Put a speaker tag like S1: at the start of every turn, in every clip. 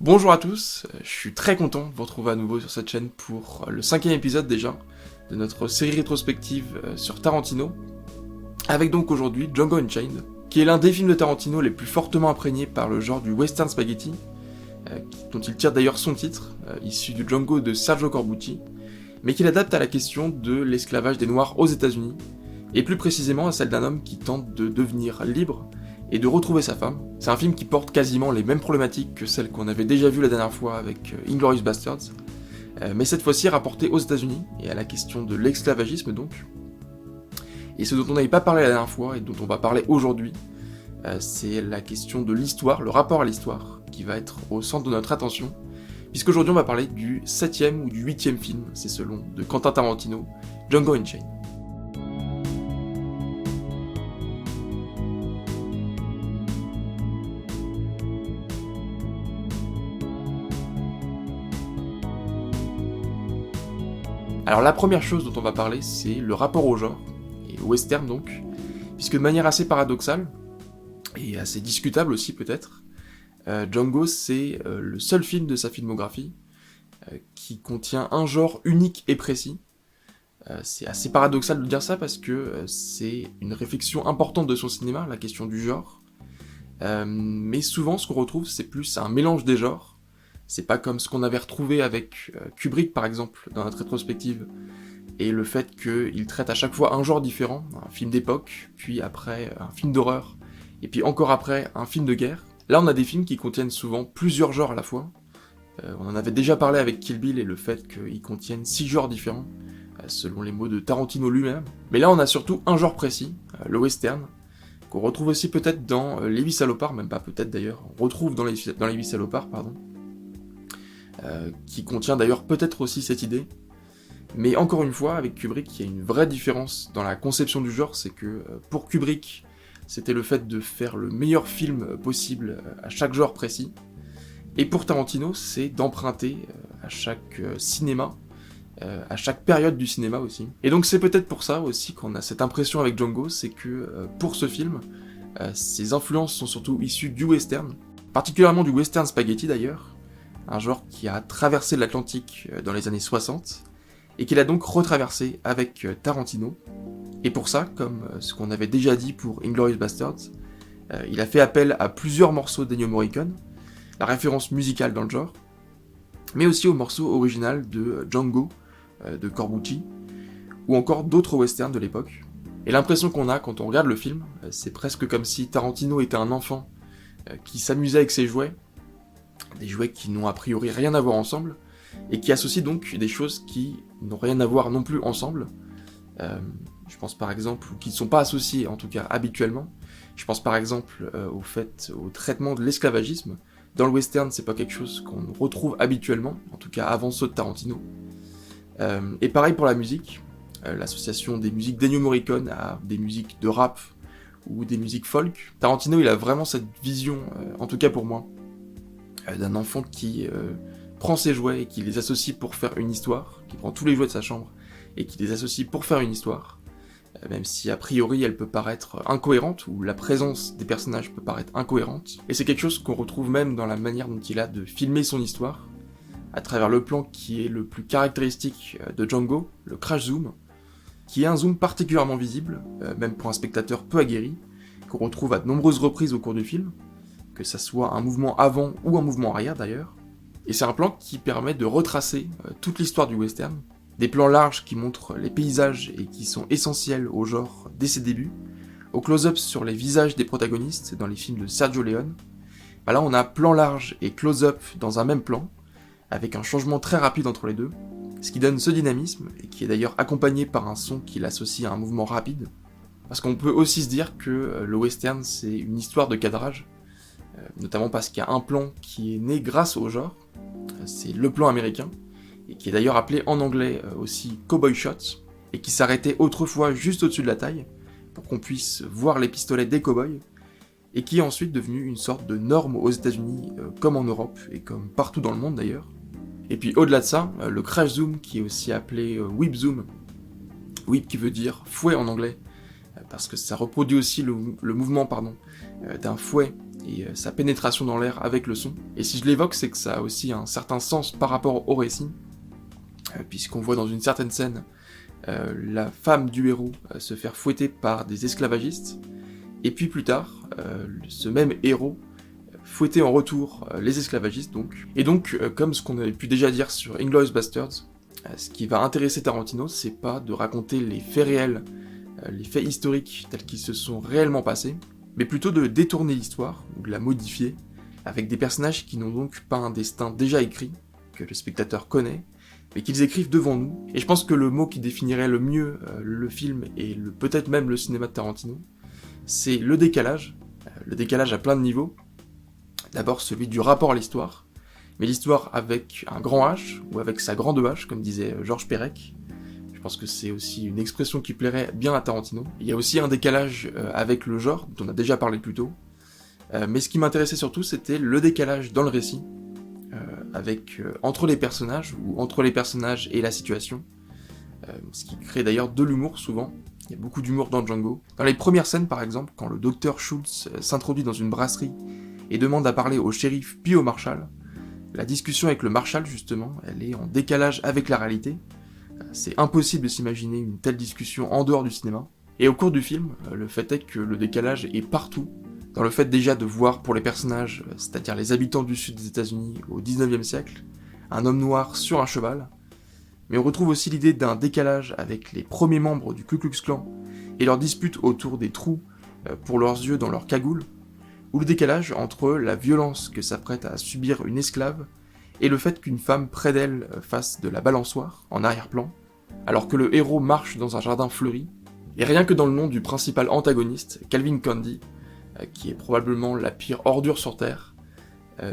S1: Bonjour à tous, je suis très content de vous retrouver à nouveau sur cette chaîne pour le 5e épisode déjà de notre série rétrospective sur Tarantino, avec donc aujourd'hui Django Unchained, qui est l'un des films de Tarantino les plus fortement imprégnés par le genre du western spaghetti, dont il tire d'ailleurs son titre, issu du Django de Sergio Corbucci, mais qu'il adapte à la question de l'esclavage des Noirs aux États-Unis, et plus précisément à celle d'un homme qui tente de devenir libre et de retrouver sa femme. C'est un film qui porte quasiment les mêmes problématiques que celles qu'on avait déjà vues la dernière fois avec Inglourious Basterds, mais cette fois-ci rapporté aux États-Unis et à la question de l'esclavagisme donc. Et ce dont on n'avait pas parlé la dernière fois et dont on va parler aujourd'hui, c'est la question de l'histoire, le rapport à l'histoire, qui va être au centre de notre attention, puisqu'aujourd'hui on va parler du 7e ou du 8e film, c'est selon, de Quentin Tarantino, Django Unchained. Alors la première chose dont on va parler, c'est le rapport au genre, et au western donc, puisque de manière assez paradoxale, et assez discutable aussi peut-être, Django c'est le seul film de sa filmographie qui contient un genre unique et précis. C'est assez paradoxal de dire ça parce que c'est une réflexion importante de son cinéma, la question du genre, mais souvent ce qu'on retrouve c'est plus un mélange des genres. C'est pas comme ce qu'on avait retrouvé avec Kubrick par exemple dans notre rétrospective, et le fait qu'il traite à chaque fois un genre différent, un film d'époque, puis après un film d'horreur, et puis encore après un film de guerre. Là on a des films qui contiennent souvent plusieurs genres à la fois. On en avait déjà parlé avec Kill Bill et le fait qu'ils contiennent 6 genres différents, selon les mots de Tarantino lui-même. Mais là on a surtout un genre précis, le western, qu'on retrouve aussi peut-être dans Les 8 salopards, même pas peut-être d'ailleurs, on retrouve dans les 8 salopards, pardon. Qui contient d'ailleurs peut-être aussi cette idée. Mais encore une fois, avec Kubrick, il y a une vraie différence dans la conception du genre, c'est que pour Kubrick, c'était le fait de faire le meilleur film possible à chaque genre précis. Et pour Tarantino, c'est d'emprunter à chaque cinéma, à chaque période du cinéma aussi. Et donc c'est peut-être pour ça aussi qu'on a cette impression avec Django, c'est que pour ce film, ses influences sont surtout issues du western, particulièrement du western spaghetti d'ailleurs, un genre qui a traversé l'Atlantique dans les années 60, et qu'il a donc retraversé avec Tarantino. Et pour ça, comme ce qu'on avait déjà dit pour Inglourious Basterds, il a fait appel à plusieurs morceaux d'Ennio Morricone, la référence musicale dans le genre, mais aussi au morceau original de Django, de Corbucci, ou encore d'autres westerns de l'époque. Et l'impression qu'on a quand on regarde le film, c'est presque comme si Tarantino était un enfant qui s'amusait avec ses jouets, des jouets qui n'ont a priori rien à voir ensemble, et qui associent donc des choses qui n'ont rien à voir non plus ensemble. Je pense par exemple, ou qui ne sont pas associées en tout cas habituellement, je pense par exemple au traitement de l'esclavagisme. Dans le western, c'est pas quelque chose qu'on retrouve habituellement, en tout cas avant ceux de Tarantino. Et pareil pour la musique, l'association des musiques d'Ennio Morricone à des musiques de rap ou des musiques folk. Tarantino, il a vraiment cette vision, en tout cas pour moi, d'un enfant qui prend ses jouets et qui les associe pour faire une histoire, qui prend tous les jouets de sa chambre et qui les associe pour faire une histoire, même si a priori elle peut paraître incohérente, ou la présence des personnages peut paraître incohérente. Et c'est quelque chose qu'on retrouve même dans la manière dont il a de filmer son histoire, à travers le plan qui est le plus caractéristique de Django, le crash zoom, qui est un zoom particulièrement visible, même pour un spectateur peu aguerri, qu'on retrouve à de nombreuses reprises au cours du film, que ça soit un mouvement avant ou un mouvement arrière d'ailleurs. Et c'est un plan qui permet de retracer toute l'histoire du western, des plans larges qui montrent les paysages et qui sont essentiels au genre dès ses débuts, au close-up sur les visages des protagonistes dans les films de Sergio Leone. Bah là on a plan large et close-up dans un même plan, avec un changement très rapide entre les deux, ce qui donne ce dynamisme, et qui est d'ailleurs accompagné par un son qui l'associe à un mouvement rapide. Parce qu'on peut aussi se dire que le western c'est une histoire de cadrage, notamment parce qu'il y a un plan qui est né grâce au genre, c'est le plan américain, et qui est d'ailleurs appelé en anglais aussi Cowboy Shot, et qui s'arrêtait autrefois juste au-dessus de la taille, pour qu'on puisse voir les pistolets des cowboys, et qui est ensuite devenu une sorte de norme aux États-Unis, comme en Europe, et comme partout dans le monde d'ailleurs. Et puis au-delà de ça, le crash zoom, qui est aussi appelé whip zoom, whip qui veut dire fouet en anglais, parce que ça reproduit aussi le mouvement d'un fouet et sa pénétration dans l'air avec le son. Et si je l'évoque, c'est que ça a aussi un certain sens par rapport au récit, puisqu'on voit dans une certaine scène la femme du héros se faire fouetter par des esclavagistes, et puis plus tard, ce même héros fouetter en retour les esclavagistes donc. Et donc, comme ce qu'on avait pu déjà dire sur Inglourious Basterds, ce qui va intéresser Tarantino, c'est pas de raconter les faits réels, les faits historiques tels qu'ils se sont réellement passés, mais plutôt de détourner l'histoire, ou de la modifier, avec des personnages qui n'ont donc pas un destin déjà écrit, que le spectateur connaît, mais qu'ils écrivent devant nous. Et je pense que le mot qui définirait le mieux le film, et peut-être même le cinéma de Tarantino, c'est le décalage à plein de niveaux. D'abord celui du rapport à l'histoire, mais l'histoire avec un grand H, ou avec sa grande H, comme disait Georges Perec. Je pense que c'est aussi une expression qui plairait bien à Tarantino. Il y a aussi un décalage avec le genre, dont on a déjà parlé plus tôt, mais ce qui m'intéressait surtout, c'était le décalage dans le récit, entre les personnages, ou entre les personnages et la situation, ce qui crée d'ailleurs de l'humour souvent. Il y a beaucoup d'humour dans Django. Dans les premières scènes, par exemple, quand le docteur Schultz s'introduit dans une brasserie et demande à parler au shérif puis au marshal, la discussion avec le marshal, justement, elle est en décalage avec la réalité. C'est impossible de s'imaginer une telle discussion en dehors du cinéma. Et au cours du film, le fait est que le décalage est partout, dans le fait déjà de voir pour les personnages, c'est-à-dire les habitants du sud des États-Unis au 19e siècle, un homme noir sur un cheval, mais on retrouve aussi l'idée d'un décalage avec les premiers membres du Ku Klux Klan et leur dispute autour des trous pour leurs yeux dans leur cagoule, ou le décalage entre la violence que s'apprête à subir une esclave et le fait qu'une femme près d'elle fasse de la balançoire en arrière-plan, alors que le héros marche dans un jardin fleuri, et rien que dans le nom du principal antagoniste, Calvin Candie, qui est probablement la pire ordure sur Terre,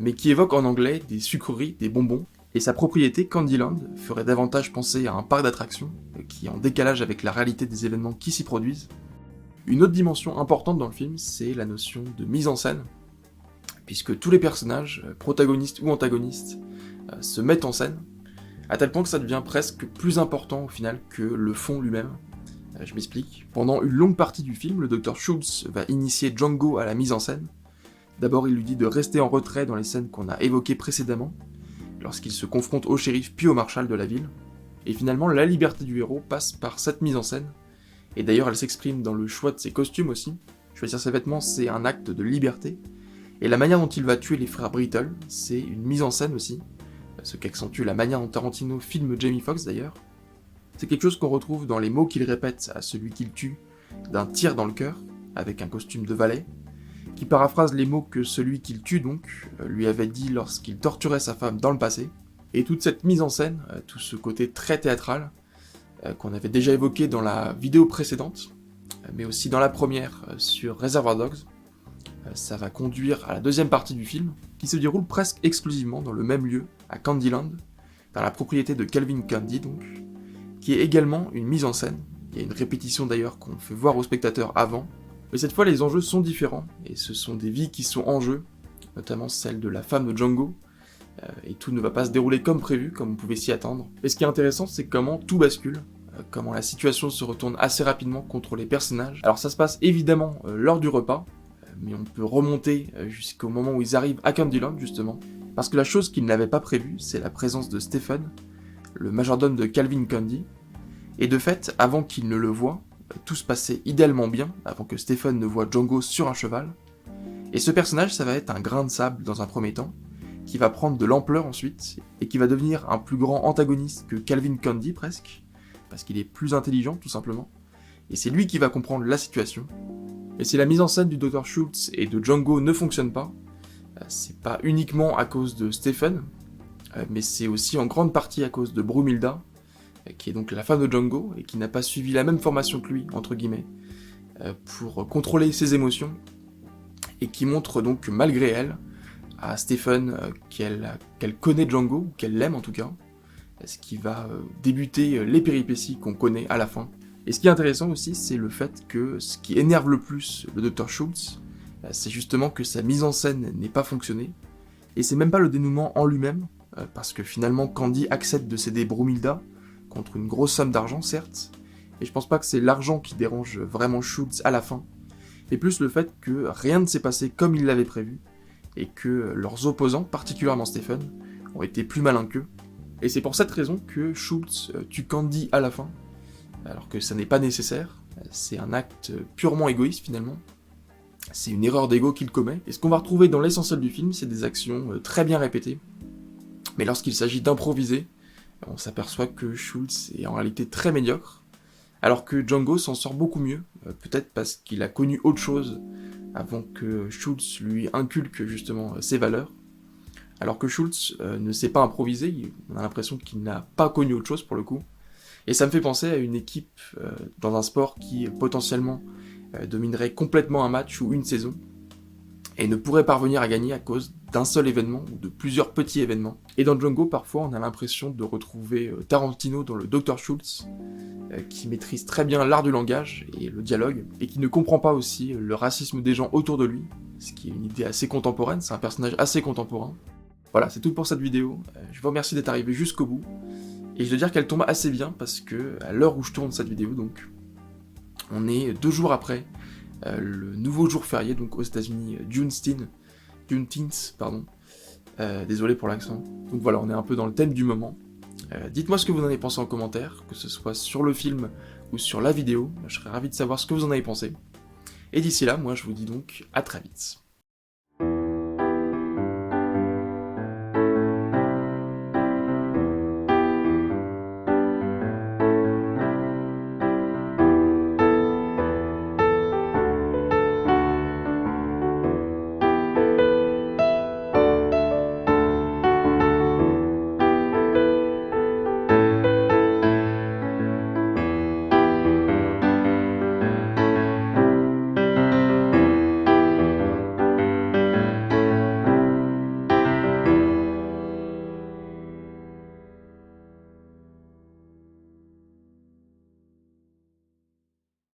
S1: mais qui évoque en anglais des sucreries, des bonbons, et sa propriété, Candyland, ferait davantage penser à un parc d'attractions, qui est en décalage avec la réalité des événements qui s'y produisent. Une autre dimension importante dans le film, c'est la notion de mise en scène, puisque tous les personnages, protagonistes ou antagonistes, se mettent en scène, à tel point que ça devient presque plus important au final que le fond lui-même. Je m'explique. Pendant une longue partie du film, le Dr. Schultz va initier Django à la mise en scène. D'abord, il lui dit de rester en retrait dans les scènes qu'on a évoquées précédemment, lorsqu'il se confronte au shérif puis au marshal de la ville. Et finalement, la liberté du héros passe par cette mise en scène, et d'ailleurs elle s'exprime dans le choix de ses costumes aussi. Choisir ses vêtements, c'est un acte de liberté, et la manière dont il va tuer les frères Brittle, c'est une mise en scène aussi, ce qu'accentue la manière dont Tarantino filme Jamie Foxx d'ailleurs. C'est quelque chose qu'on retrouve dans les mots qu'il répète à celui qu'il tue, d'un tir dans le cœur, avec un costume de valet, qui paraphrase les mots que celui qu'il tue donc lui avait dit lorsqu'il torturait sa femme dans le passé. Et toute cette mise en scène, tout ce côté très théâtral, qu'on avait déjà évoqué dans la vidéo précédente, mais aussi dans la première sur Reservoir Dogs, ça va conduire à la deuxième partie du film, qui se déroule presque exclusivement dans le même lieu, à Candyland, dans la propriété de Calvin Candie donc, qui est également une mise en scène. Il y a une répétition d'ailleurs qu'on fait voir au spectateur avant, mais cette fois les enjeux sont différents, et ce sont des vies qui sont en jeu, notamment celle de la femme de Django, et tout ne va pas se dérouler comme prévu, comme on pouvait s'y attendre. Et ce qui est intéressant, c'est comment tout bascule, comment la situation se retourne assez rapidement contre les personnages. Alors ça se passe évidemment lors du repas, mais on peut remonter jusqu'au moment où ils arrivent à Candyland justement, parce que la chose qu'ils n'avaient pas prévue, c'est la présence de Stephen, le majordome de Calvin Candie, et de fait, avant qu'il ne le voie, tout se passait idéalement bien, avant que Stephen ne voie Django sur un cheval, et ce personnage, ça va être un grain de sable dans un premier temps, qui va prendre de l'ampleur ensuite, et qui va devenir un plus grand antagoniste que Calvin Candie presque, parce qu'il est plus intelligent tout simplement, et c'est lui qui va comprendre la situation. Et si la mise en scène du Dr. Schultz et de Django ne fonctionne pas, c'est pas uniquement à cause de Stephen, mais c'est aussi en grande partie à cause de Brumilda, qui est donc la femme de Django, et qui n'a pas suivi la même formation que lui, entre guillemets, pour contrôler ses émotions, et qui montre donc, malgré elle, à Stephen qu'elle connaît Django, ou qu'elle l'aime en tout cas, ce qui va débuter les péripéties qu'on connaît à la fin. Et ce qui est intéressant aussi, c'est le fait que ce qui énerve le plus le Dr. Schultz, c'est justement que sa mise en scène n'ait pas fonctionné, et c'est même pas le dénouement en lui-même, parce que finalement Candie accepte de céder Brumilda, contre une grosse somme d'argent certes, et je pense pas que c'est l'argent qui dérange vraiment Schultz à la fin, mais plus le fait que rien ne s'est passé comme ils l'avaient prévu, et que leurs opposants, particulièrement Stephen, ont été plus malins qu'eux. Et c'est pour cette raison que Schultz tue Candy à la fin, alors que ça n'est pas nécessaire, c'est un acte purement égoïste finalement. C'est une erreur d'ego qu'il commet, et ce qu'on va retrouver dans l'essentiel du film, c'est des actions très bien répétées, mais lorsqu'il s'agit d'improviser, on s'aperçoit que Schultz est en réalité très médiocre, alors que Django s'en sort beaucoup mieux, peut-être parce qu'il a connu autre chose avant que Schultz lui inculque justement ses valeurs, alors que Schultz ne sait pas improviser, on a l'impression qu'il n'a pas connu autre chose pour le coup, et ça me fait penser à une équipe dans un sport qui potentiellement dominerait complètement un match ou une saison, et ne pourrait parvenir à gagner à cause d'un seul événement ou de plusieurs petits événements. Et dans Django, parfois, on a l'impression de retrouver Tarantino dans le Dr Schultz, qui maîtrise très bien l'art du langage et le dialogue, et qui ne comprend pas aussi le racisme des gens autour de lui, ce qui est une idée assez contemporaine, c'est un personnage assez contemporain. Voilà, c'est tout pour cette vidéo, je vous remercie d'être arrivé jusqu'au bout, et je dois dire qu'elle tombe assez bien, parce que à l'heure où je tourne cette vidéo, donc, on est 2 jours après le nouveau jour férié, donc aux États-Unis, Juneteenth, pardon. Désolé pour l'accent. Donc voilà, on est un peu dans le thème du moment. Dites-moi ce que vous en avez pensé en commentaire, que ce soit sur le film ou sur la vidéo. Je serais ravi de savoir ce que vous en avez pensé. Et d'ici là, moi je vous dis donc à très vite.